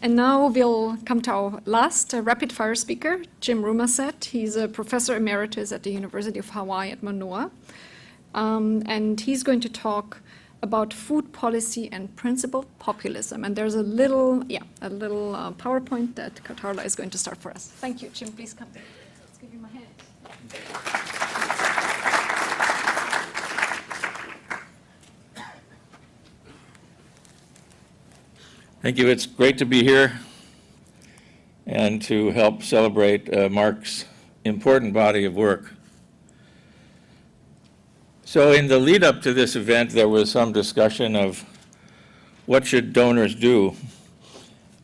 And now we'll come to our last rapid fire speaker, Jim Roumasset. He's a professor emeritus at the University of Hawai'i-Monoa. And he's going to talk about food policy and principled populism. And there's a little PowerPoint that Carla is going to start for us. Thank you, Jim. Please come. Let's give you my hand. Thank you. It's great to be here and to help celebrate Mark's important body of work. So in the lead up to this event, there was some discussion of what should donors do.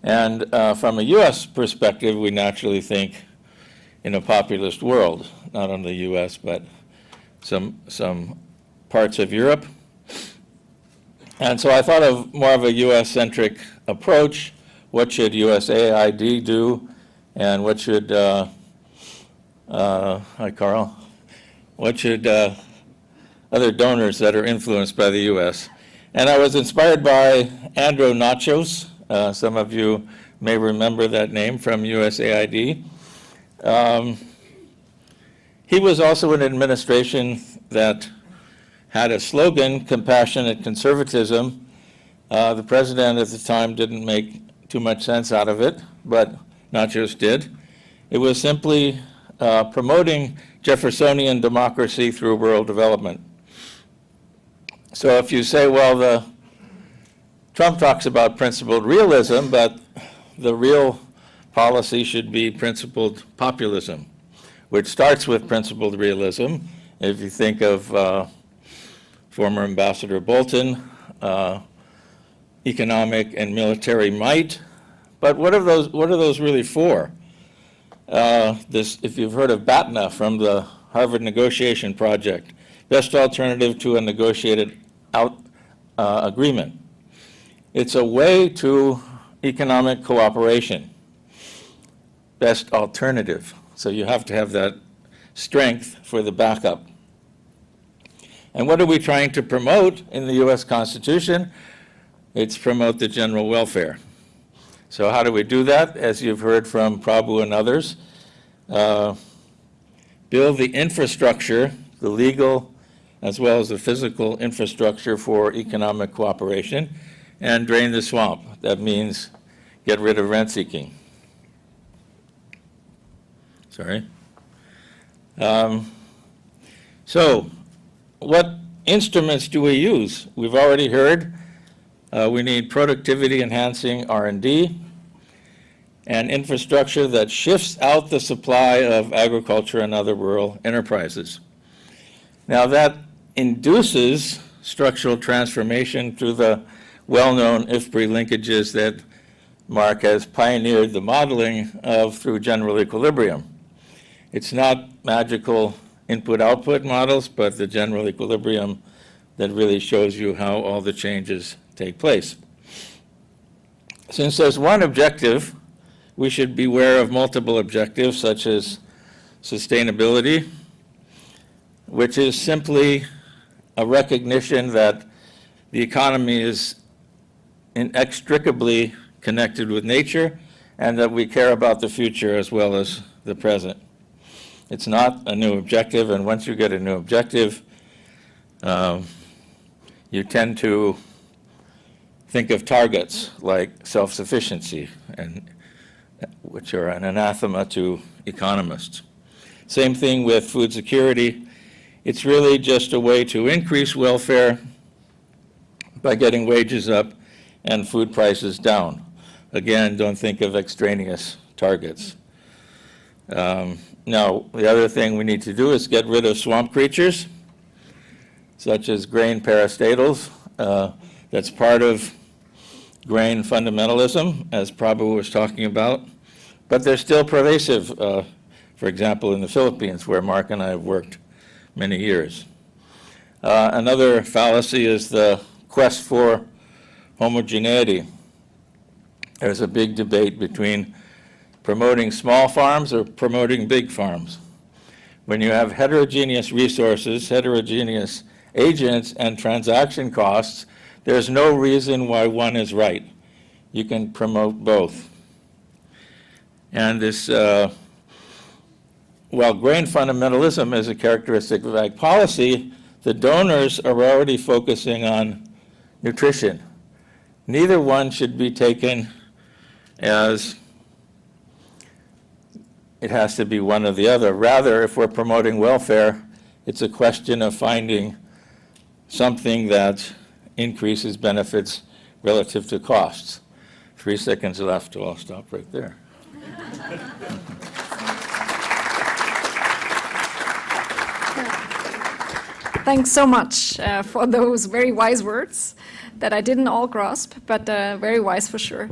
And from a US perspective, we naturally think in a populist world, not only the US, but some parts of Europe. And so I thought of more of a US-centric approach. What should USAID do? And what should, hi Carl, what should other donors that are influenced by the US? And I was inspired by Andrew Nachos. Some of you may remember that name from USAID. He was also in an administration that had a slogan, compassionate conservatism. The president at the time didn't make too much sense out of it, but Nachos did. It was simply promoting Jeffersonian democracy through rural development. So if you say, well, Trump talks about principled realism, but the real policy should be principled populism, which starts with principled realism. If you think of former Ambassador Bolton, economic and military might. But what are those really for? If you've heard of BATNA from the Harvard Negotiation Project, best alternative to a negotiated agreement. It's a way to economic cooperation, best alternative. So you have to have that strength for the backup. And what are we trying to promote in the US Constitution? It's promote the general welfare. So how do we do that? As you've heard from Prabhu and others, build the infrastructure, the legal as well as the physical infrastructure for economic cooperation, and drain the swamp. That means get rid of rent seeking. Sorry. So what instruments do we use? We've already heard we need productivity enhancing R&D and infrastructure that shifts out the supply of agriculture and other rural enterprises. Now that induces structural transformation through the well-known IFPRI linkages that Mark has pioneered the modeling of through general equilibrium. It's not magical input-output models, but the general equilibrium that really shows you how all the changes take place. Since there's one objective, we should beware of multiple objectives, such as sustainability, which is simply a recognition that the economy is inextricably connected with nature and that we care about the future as well as the present. It's not a new objective, and once you get a new objective, you tend to think of targets like self-sufficiency, which are an anathema to economists. Same thing with food security. It's really just a way to increase welfare by getting wages up and food prices down. Again, don't think of extraneous targets. Now, the other thing we need to do is get rid of swamp creatures, such as grain parastatals. That's part of grain fundamentalism, as Prabhu was talking about. But they're still pervasive, for example, in the Philippines, where Mark and I have worked many years. Another fallacy is the quest for homogeneity. There's a big debate between promoting small farms or promoting big farms. When you have heterogeneous resources, heterogeneous agents, and transaction costs, there's no reason why one is right. you can promote both. And this, while grain fundamentalism is a characteristic of ag policy, the donors are already focusing on nutrition. Neither one should be taken as it has to be one or the other. Rather, if we're promoting welfare, it's a question of finding something that increases benefits relative to costs. 3 seconds left, so I'll stop right there. Thanks so much for those very wise words that I didn't all grasp, but very wise for sure.